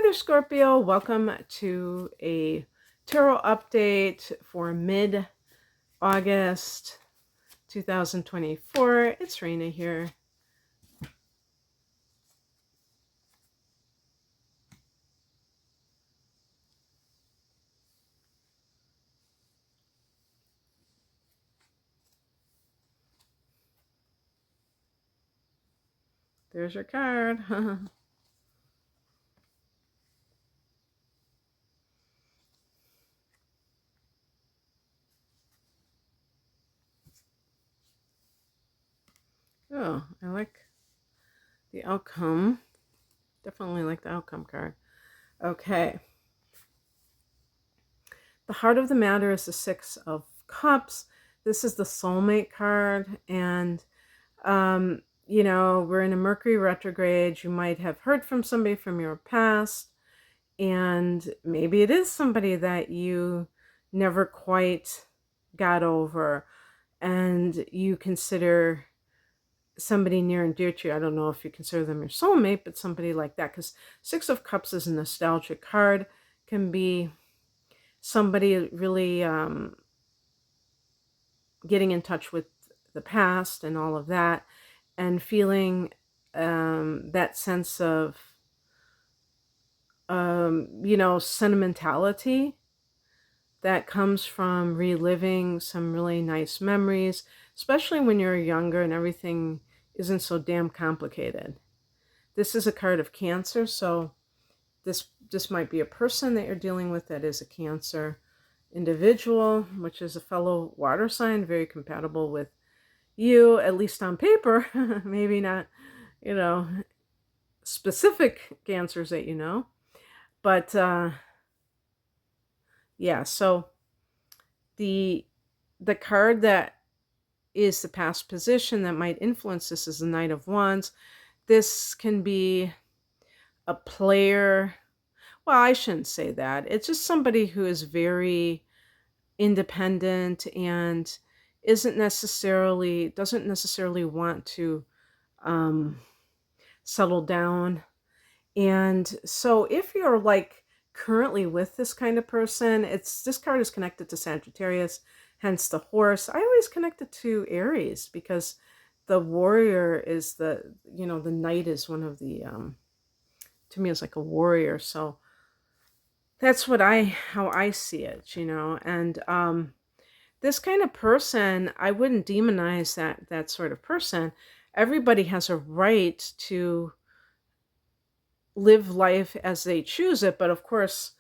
there, Scorpio. Welcome to a tarot update for mid-August 2024. It's Raina here. There's your card. Oh, I like the outcome. Definitely like the outcome card. Okay. The heart of the matter is the Six of Cups. This is the soulmate card. And, we're in a Mercury retrograde. You might have heard from somebody from your past. And maybe it is somebody that you never quite got over and you consider somebody near and dear to you. I don't know if you consider them your soulmate, but somebody like that, because Six of Cups is a nostalgic card. Can be somebody really getting in touch with the past and all of that, and feeling that sense of sentimentality that comes from reliving some really nice memories, especially when you're younger and everything isn't so damn complicated. This is a card of Cancer, so this might be a person that you're dealing with that is a Cancer individual, which is a fellow water sign, very compatible with you, at least on paper. Maybe not, specific Cancers that you know. But yeah, so the card that is the past position that might influence this is the Knight of Wands. This can be a player. Well, I shouldn't say that. It's just somebody who is very independent and doesn't necessarily want to settle down. And so if you're like currently with this kind of person, this card is connected to Sagittarius, hence the horse. I always connect it to Aries because the warrior is the knight is one of the to me it's like a warrior. So that's how I see it, and this kind of person, I wouldn't demonize that sort of person. Everybody has a right to live life as they choose it, but of course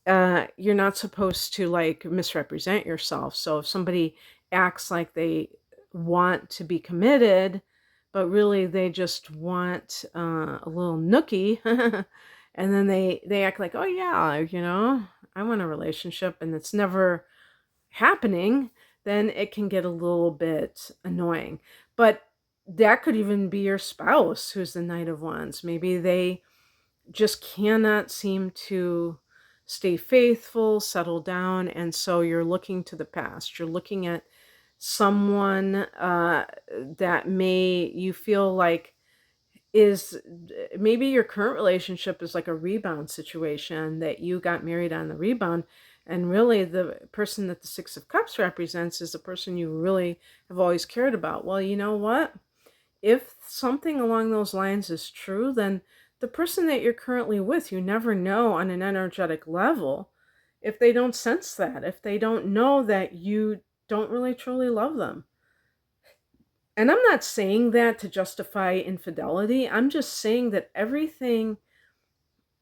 you're not supposed to like misrepresent yourself. So if somebody acts like they want to be committed but really they just want a little nookie and then they act like, oh yeah, I want a relationship, and it's never happening, then it can get a little bit annoying. But that could even be your spouse who's the Knight of Wands. Maybe they just cannot seem to stay faithful, settle down, and so you're looking to the past. You're looking at someone that you feel like is maybe your current relationship is like a rebound situation, that you got married on the rebound, and really the person that the Six of Cups represents is the person you really have always cared about. Well, you know what? If something along those lines is true, then the person that you're currently with, you never know on an energetic level if they don't sense that, if they don't know that you don't really truly love them. And I'm not saying that to justify infidelity. I'm just saying that everything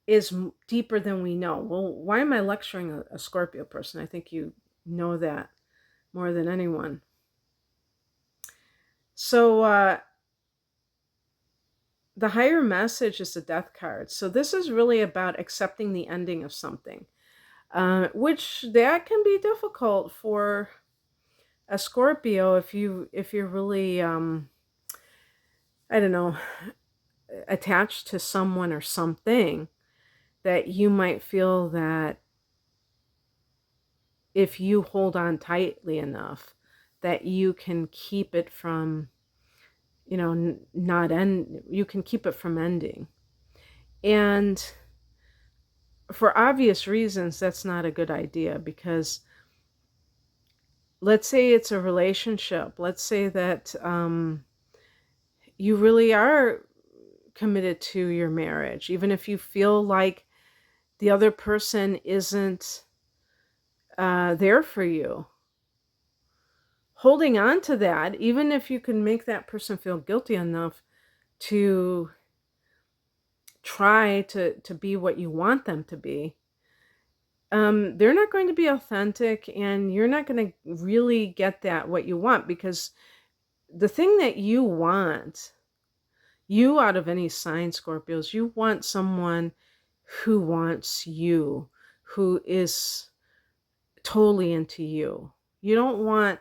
is deeper than we know. Well, why am I lecturing a Scorpio person? I think you know that more than anyone. So the higher message is the Death card. So this is really about accepting the ending of something, which that can be difficult for a Scorpio if you're really I don't know, attached to someone or something, that you might feel that if you hold on tightly enough that you can keep it from not end, you can keep it from ending. And for obvious reasons, that's not a good idea because let's say it's a relationship. Let's say that you really are committed to your marriage, even if you feel like the other person isn't there for you. Holding on to that, even if you can make that person feel guilty enough to try to be what you want them to be, they're not going to be authentic and you're not going to really get that what you want because the thing that you want, you out of any sign, Scorpios, you want someone who wants you, who is totally into you. You don't want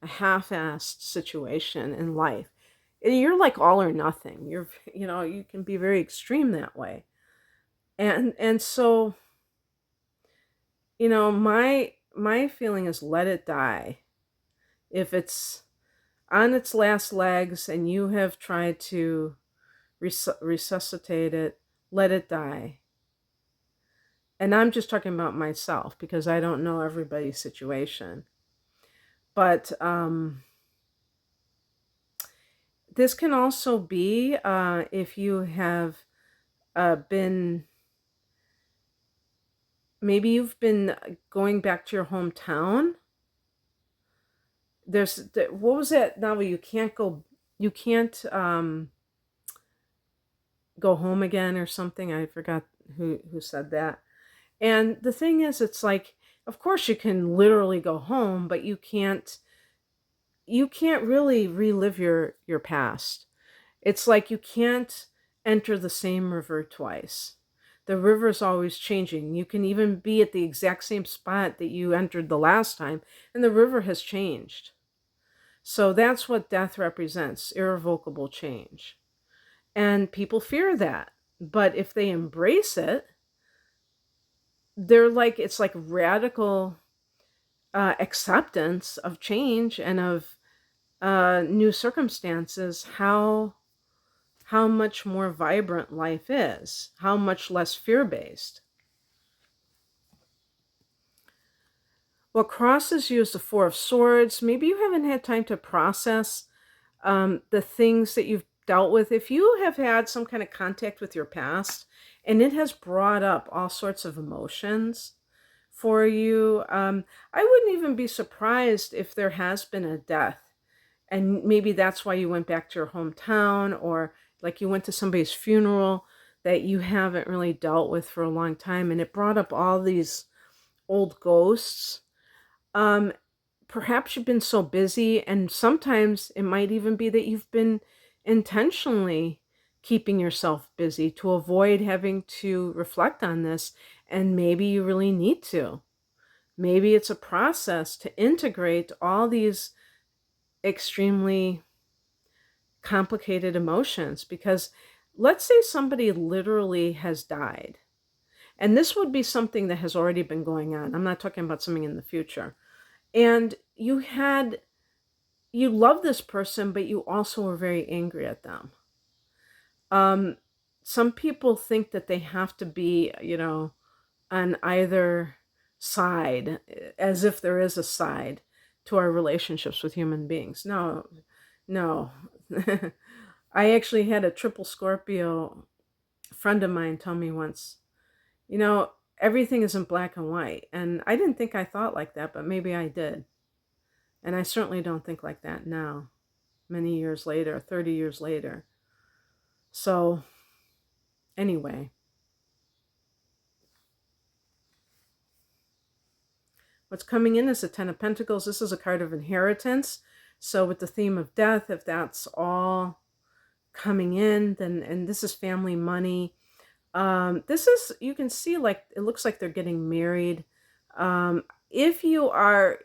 a half-assed situation in life. You're like all or nothing. You can be very extreme that way. And so, my feeling is let it die. If it's on its last legs and you have tried to resuscitate it, let it die. And I'm just talking about myself because I don't know everybody's situation. But this can also be if you have maybe you've been going back to your hometown. What was that novel? You can't go home again or something. I forgot who said that. And the thing is, it's like, of course you can literally go home, but you can't really relive your past. It's like you can't enter the same river twice. The river's always changing. You can even be at the exact same spot that you entered the last time, and the river has changed. So that's what death represents, irrevocable change. And people fear that. But if they embrace it, it's like radical acceptance of change and of new circumstances, how much more vibrant life is, how much less fear-based. What crosses you is the Four of Swords. Maybe you haven't had time to process the things that you've dealt with. If you have had some kind of contact with your past and it has brought up all sorts of emotions for you, I wouldn't even be surprised if there has been a death. And maybe that's why you went back to your hometown, or like you went to somebody's funeral that you haven't really dealt with for a long time. And it brought up all these old ghosts. Um, Perhaps you've been so busy, and sometimes it might even be that you've been intentionally keeping yourself busy to avoid having to reflect on this. And maybe you really need to. Maybe it's a process to integrate all these extremely complicated emotions, because let's say somebody literally has died, and this would be something that has already been going on. I'm not talking about something in the future. And you love this person, but you also were very angry at them. Um, some people think that they have to be, on either side, as if there is a side to our relationships with human beings. No, no. I actually had a triple Scorpio friend of mine tell me once, everything isn't black and white. And I didn't think I thought like that, but maybe I did. And I certainly don't think like that now, many years later, 30 years later. So, anyway, what's coming in is the Ten of Pentacles. This is a card of inheritance. So, with the theme of death, if that's all coming in, then, and this is family money. This is, you can see, like, it looks like they're getting married. If you are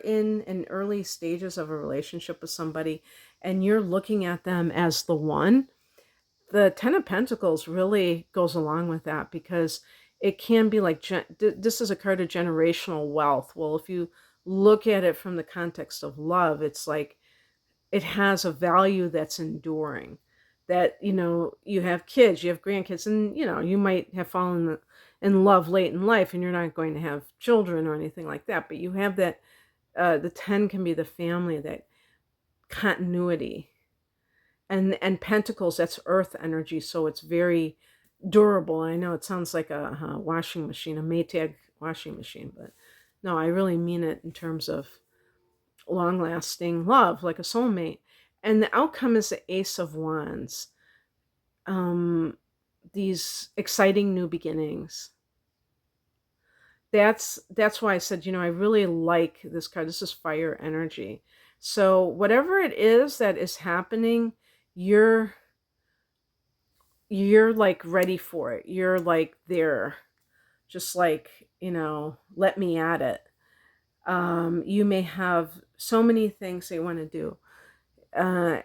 in an early stages of a relationship with somebody and you're looking at them as the one, the Ten of Pentacles really goes along with that, because it can be like, this is a card of generational wealth. Well, if you look at it from the context of love, it's like it has a value that's enduring. that, you have kids, you have grandkids, and, you might have fallen in love late in life and you're not going to have children or anything like that. But you have that, the 10 can be the family, that continuity. And pentacles, that's earth energy. So it's very durable. I know it sounds like a washing machine, a Maytag washing machine, but no, I really mean it in terms of long lasting love, like a soulmate. And the outcome is the Ace of Wands. These exciting new beginnings. That's why I said, I really like this card. This is fire energy. So whatever it is that is happening, you're like ready for it. You're like there, just like, let me at it. You may have so many things they want to do. Uh,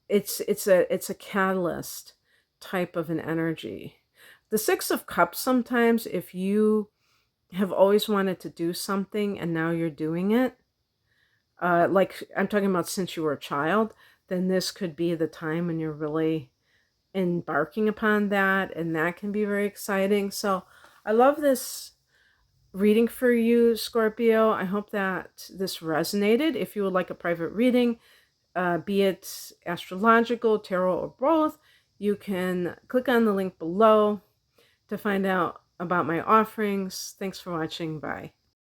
it's a catalyst type of an energy. The Six of Cups, sometimes if you have always wanted to do something and now you're doing it, like I'm talking about since you were a child, then this could be the time when you're really embarking upon that, and that can be very exciting. So I love this reading for you, Scorpio. I hope that this resonated. If you would like a private reading, be it astrological, tarot, or both, you can click on the link below to find out about my offerings. Thanks for watching. Bye.